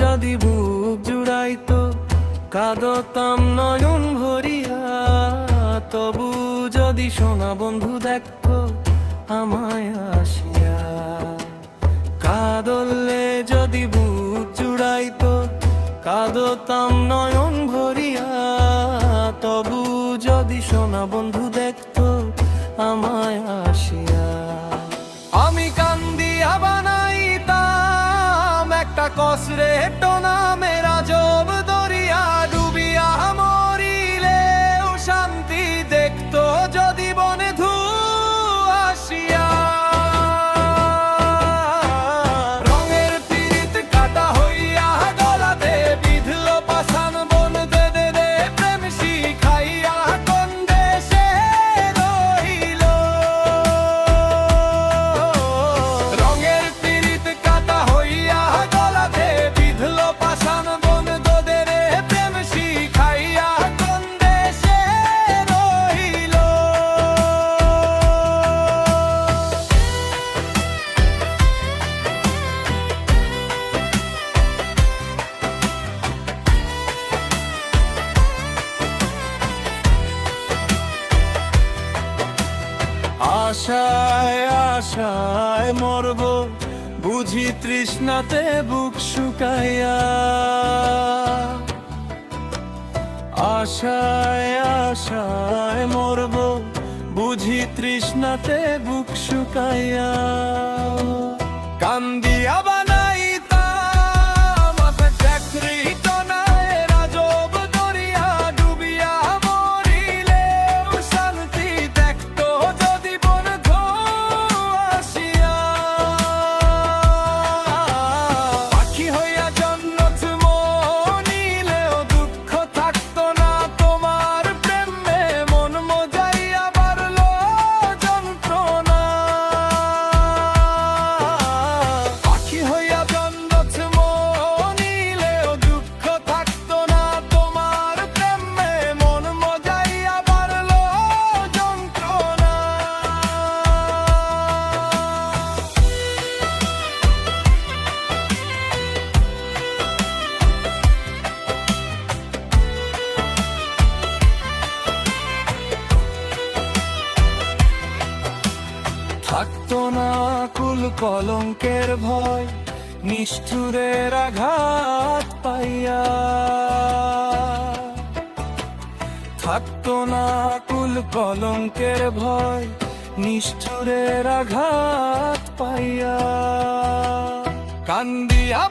যদি বুক জুড়াইতো কাঁদতাম নয়ন ভরিয়া, তবু যদি সোনা বন্ধু দেখতো আমায় আসিয়া। কাঁদলে যদি বুক জুড়াইতো কাঁদতাম নয়ন ভরিয়া, তবু যদি সোনা বন্ধু দেখতো আমায় আসিয়া। আমি কান্দিয়া বানাইতাম একটা কসরে টোনা মেরা জব দরিয়া, ডুবিয়া মরিলেও শান্তি দেখতো যদি বন্ধু আসিয়া। রঙের পীড়িত কাটা হইয়া গলাতে বিঁধলো পাষাণ বন, দে দে দে প্রেম শিখাইয়া কোন দেশে রইল। রঙের পীড়িত কাটা হইয়া গলাতে বিঁধলো পাষাণ বন, দে দে দে প্রেম শিখাইয়া কোন দেশে রইল। আশায় আশায় মরব বুঝি তৃষ্ণাতে বুক শুকাইয়া। আশায় আশায় মরব বুঝি তৃষ্ণাতে বুক শুকাইয়া। কান্দিয়া বানাইতাম চাকরি টনায় রাজব দরিয়া, ডুবিয়া মরিলেও শান্তি দেখতো যদি বন্ধু আসিয়া। পাখি হইয়া জন্নত মনিলেও দুঃখ থাকতো না তোমার প্রেমে, মন মজাইয়া বাড়লো যন্ত্রণা। পাখি হইয়া জন্নত মনিলেও দুঃখ থাকতো না তোমার প্রেমে, মন মজাইয়া বাড়লো যন্ত্রণা। থাকতো না কুল কলঙ্কের ভয়, নিষ্ঠুরের আঘাত পাইয়া। থাকতো না কুল কলঙ্কের ভয়, নিষ্ঠুরের আঘাত পাইয়া। কান্দিয়া